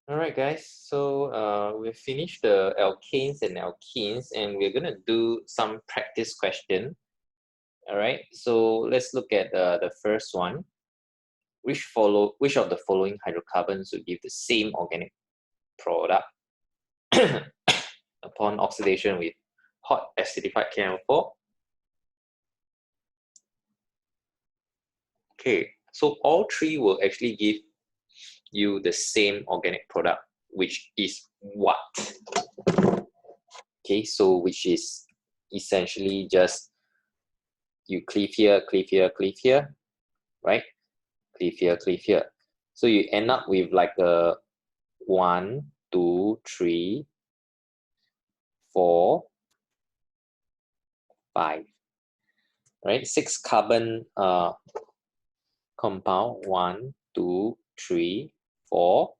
All right, guys. So we've finished the alkanes and alkenes, and we're gonna do some practice question. All right. So let's look at the first one. Which of the following hydrocarbons would give the same organic product upon oxidation with hot acidified KM4? Okay. So all three will actually give you the same organic product, which is what? Okay, so which is essentially just you cleave here, right? Cleave here. So you end up with like a 1, 2, 3, 4, 5, right? 6 carbon compound, 1, 2, 3, 4,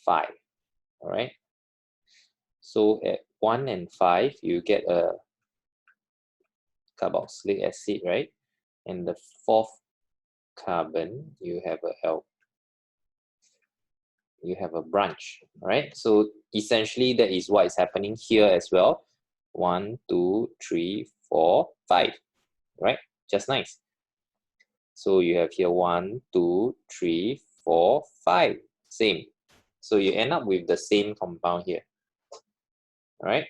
5, all right? So at 1 and 5, you get a carboxylic acid, right? And the fourth carbon, you have a branch, right? So essentially that is what is happening here as well. 1, 2, 3, 4, 5, right? Just nice. So you have here 1, 2, 3, 4, 5, same. So you end up with the same compound here, all right?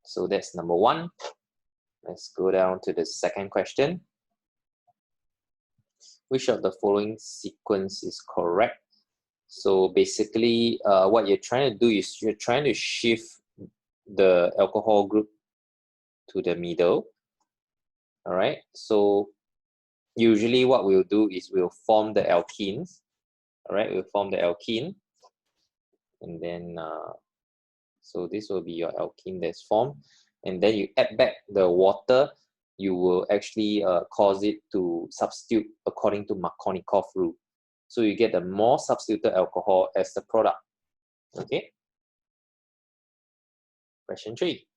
So that's number 1. Let's go down to the second question. Which of the following sequence is correct? So basically, what you're trying to do is you're trying to shift the alcohol group to the middle. All right. So usually what we'll do is we'll form the alkenes. All right. We'll form the alkene. And then, so this will be your alkene that's formed. And then you add back the water. You will actually cause it to substitute according to Markovnikov rule. So you get a more substituted alcohol as the product. Okay. Question 3.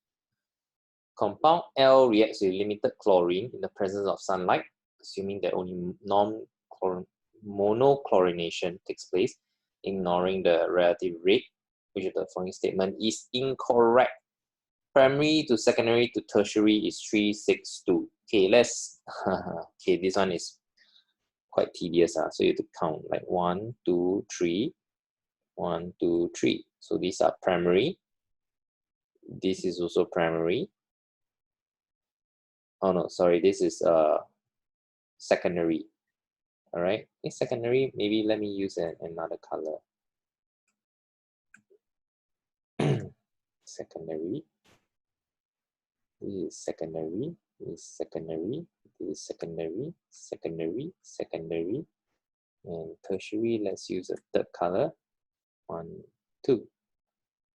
Compound L reacts with limited chlorine in the presence of sunlight, assuming that only monochlorination takes place, ignoring the relative rate, which of the following statement is incorrect. Primary to secondary to tertiary is 362. Okay, let's okay, this one is quite tedious. So you have to count like 1, 2, 3, 1, 2, 3. So these are primary. This is also primary. Oh no, sorry, this is secondary. All right, in secondary, maybe let me use another color. Secondary. This is secondary. This is secondary. This is secondary. Secondary. Secondary. And tertiary. Let's use a third color. 1, 2.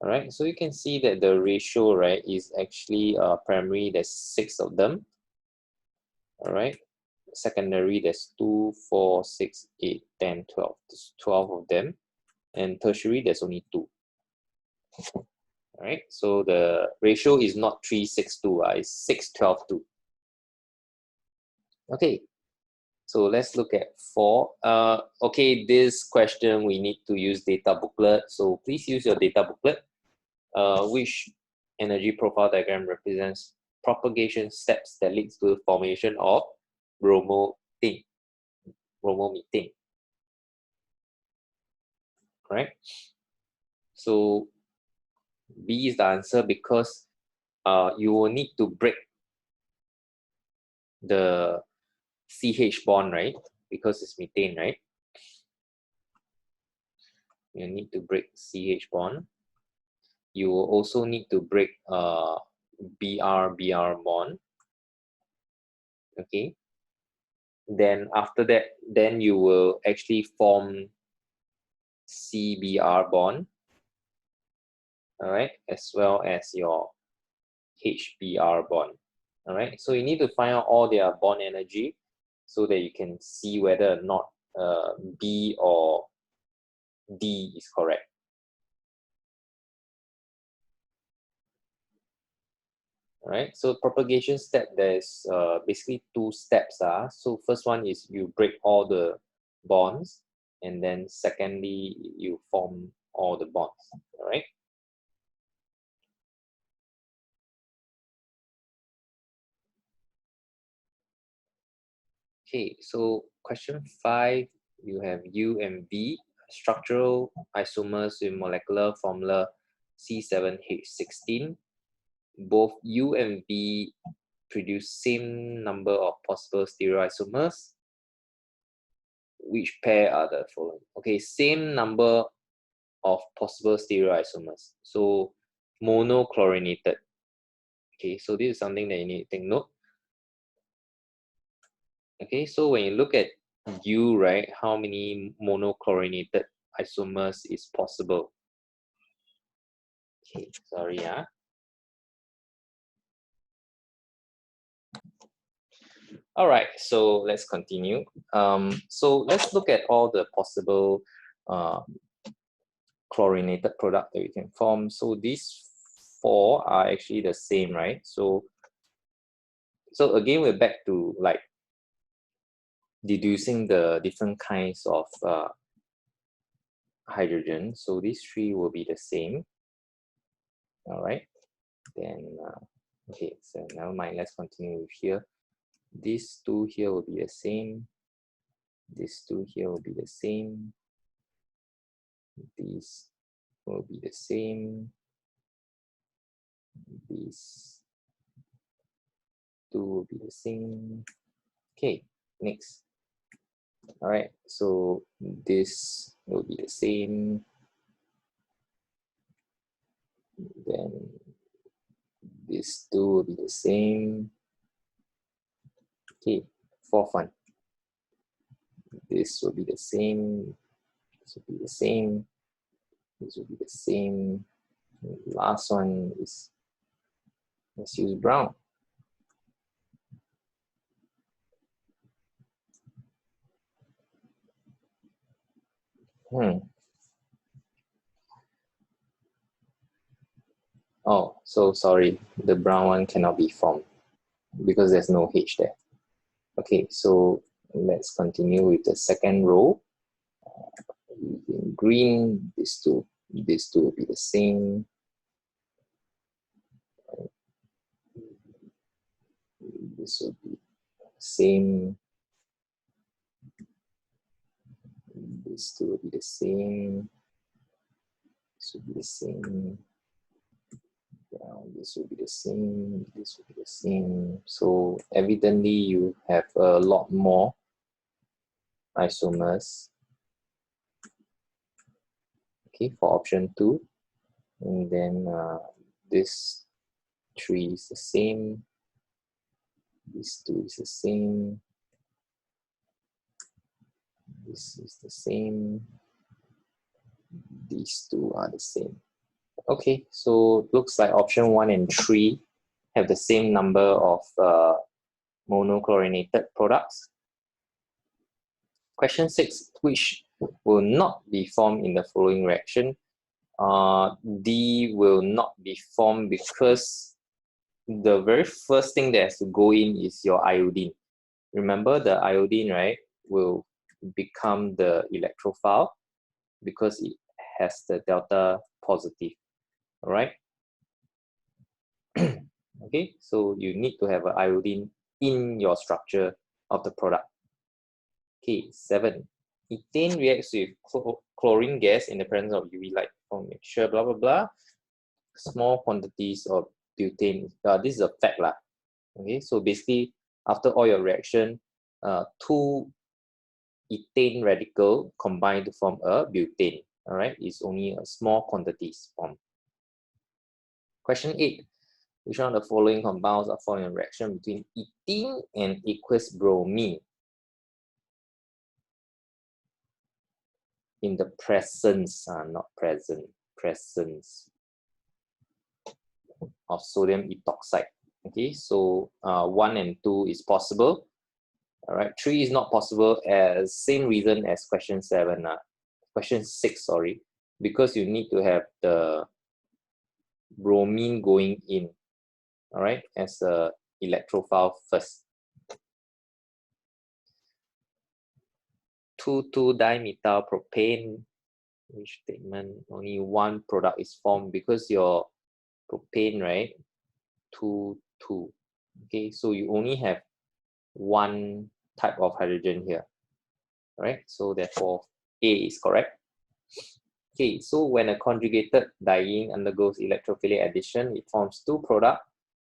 All right. So you can see that the ratio, right, is actually primary. There's 6 of them. All right. Secondary, there's 2, 4, 6, 8, 10, 12. There's 12 of them. And tertiary, there's only 2. All right, so the ratio is not 3:6:2, it's 6:12:2. Okay, so let's look at 4. Okay, this question we need to use data booklet, so please use your data booklet. Which energy profile diagram represents propagation steps that leads to the formation of bromomethane? Right? So B is the answer because you will need to break the CH bond, right? Because it's methane, right? You need to break CH bond. You will also need to break BR bond. Okay. Then after that, then you will actually form CBr bond. All right, as well as your HBr bond. All right, so you need to find out all their bond energy so that you can see whether or not B or D is correct. All right, so propagation step, there's basically 2 steps. So first one is you break all the bonds. and then secondly, you form all the bonds, all right? Okay, so question 5, you have U and V, structural isomers with molecular formula C7H16. Both U and V produce same number of possible stereoisomers. Which pair are the following? Okay, same number of possible stereoisomers. So monochlorinated. Okay, so this is something that you need to take note. Okay, so when you look at U, right, how many monochlorinated isomers is possible? Okay, sorry, yeah. All right, so let's continue. So let's look at all the possible chlorinated product that we can form. So these 4 are actually the same, right? So again, we're back to like deducing the different kinds of hydrogen. So these 3 will be the same. All right, then okay, so never mind, let's continue with here. These 2 here will be the same. These 2 here will be the same. These will be the same. These 2 will be the same. Okay, next. All right, so this will be the same. Then these 2 will be the same. Okay, 4th one. This will be the same. This will be the same. This will be the same. And the last one is, let's use brown. Oh, so sorry, the brown one cannot be formed because there's no H there. Okay, so let's continue with the second row. In green, these two will be the same. This will be the same. These 2 will be the same. This will be the same. This will be the same. This will be the same. So evidently you have a lot more isomers. Okay, for option 2. And then this 3 is the same. This 2 is the same. This is the same. These 2 are the same. Okay, so looks like option 1 and 3 have the same number of monochlorinated products. Question 6, which will not be formed in the following reaction? D will not be formed because the very first thing that has to go in is your iodine. Remember, the iodine, right, will become the electrophile because it has the delta positive. All right. Okay, so you need to have an iodine in your structure of the product. Okay, 7. Ethane reacts with chlorine gas in the presence of UV light for mixture, blah, blah, blah. Small quantities of butane. This is a fact lah. Okay, so basically, after all your reaction, 2 ethane radical combine to form a butane. All right, it's only a small quantities formed. Question 8. Which one of the following compounds are formed in a reaction between ethene and aqueous bromine in the presence, not present, presence of sodium ethoxide? Okay, so 1 and 2 is possible. All right, 3 is not possible as same reason as question 7. Question 6, sorry, because you need to have the bromine going in, all right, as a electrophile first. 2,2-dimethyl propane. Which statement? Only one product is formed because your propane, right? 2,2. Okay, so you only have one type of hydrogen here. Right? So therefore, A is correct. Okay, so when a conjugated diene undergoes electrophilic addition, it forms two products,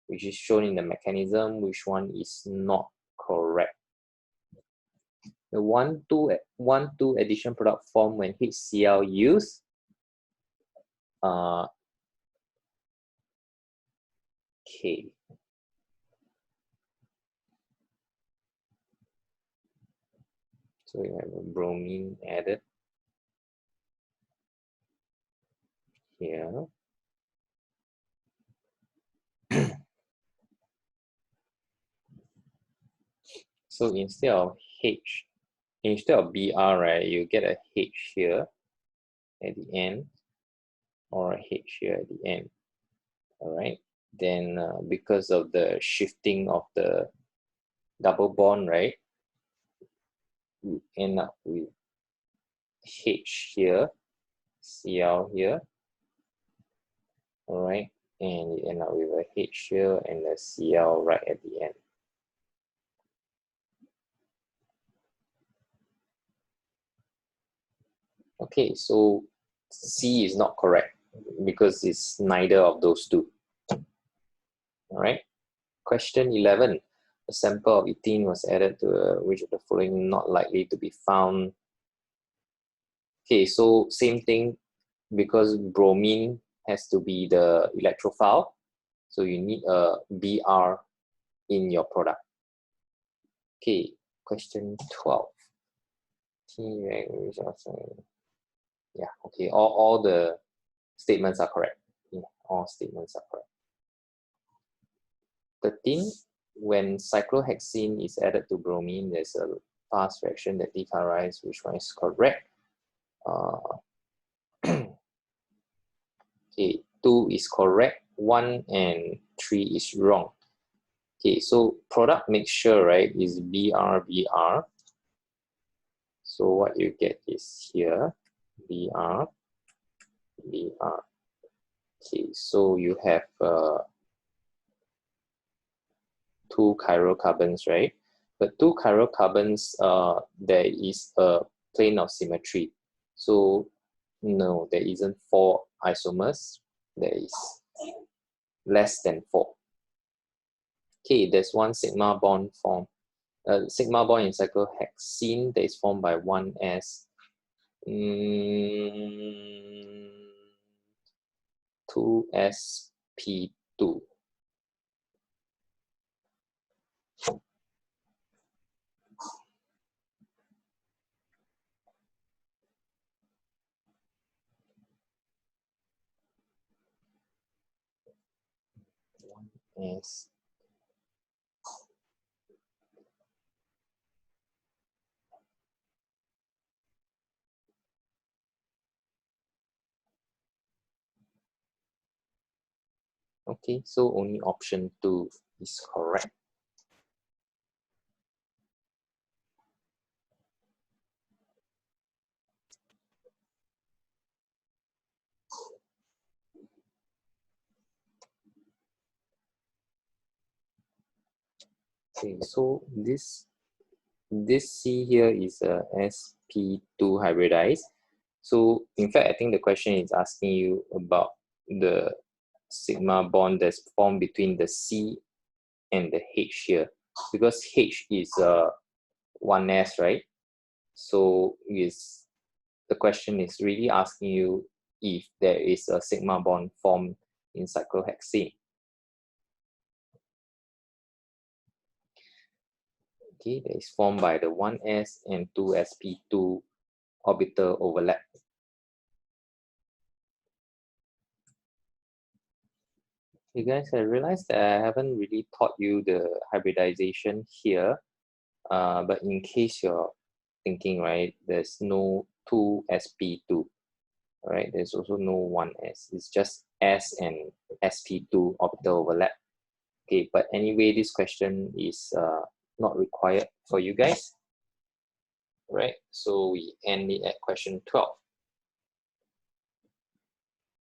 which is shown in the mechanism. Which one is not correct? The 1,2 addition product formed when HCl used. Okay. So we have a bromine added here. So instead of Br, right, you get a H here at the end, or a H here at the end. All right. Then because of the shifting of the double bond, right, we end up with H here, Cl here. All right. And you end up with a H here and a Cl right at the end. Okay, so C is not correct because it's neither of those two. All right. Question 11. A sample of ethene was added to which of the following not likely to be found? Okay, so same thing, because bromine has to be the electrophile, so you need a Br in your product. Okay, question 12. Yeah, okay, all the statements are correct. Yeah, all statements are correct. 13, when cyclohexene is added to bromine, there's a fast reaction that decolorize. Which one is correct? Okay, 2 is correct, 1 and 3 is wrong. Okay, so product mixture, right, is BR. So what you get is here, BR. Okay, so you have 2 chiral carbons, right? But 2 chiral carbons, there is a plane of symmetry. So no, there isn't 4 isomers. There is less than 4. Okay, there's 1 sigma bond formed. Sigma bond in cyclohexene that is formed by 1s. 2sp2. S. Okay, so only option 2 is correct. Okay, so this C here is a sp2 hybridized. So in fact, I think the question is asking you about the sigma bond that's formed between the C and the H here, because H is 1s, right? So the question is really asking you if there is a sigma bond formed in cyclohexane. Okay, that is formed by the 1s and 2sp2 orbital overlap. You guys, I realized that I haven't really taught you the hybridization here, but in case you're thinking, right, there's no 2sp2, right? There's also no 1s. It's just s and sp2 orbital overlap. Okay, but anyway, this question is not required for you guys. right? So we end it at question 12.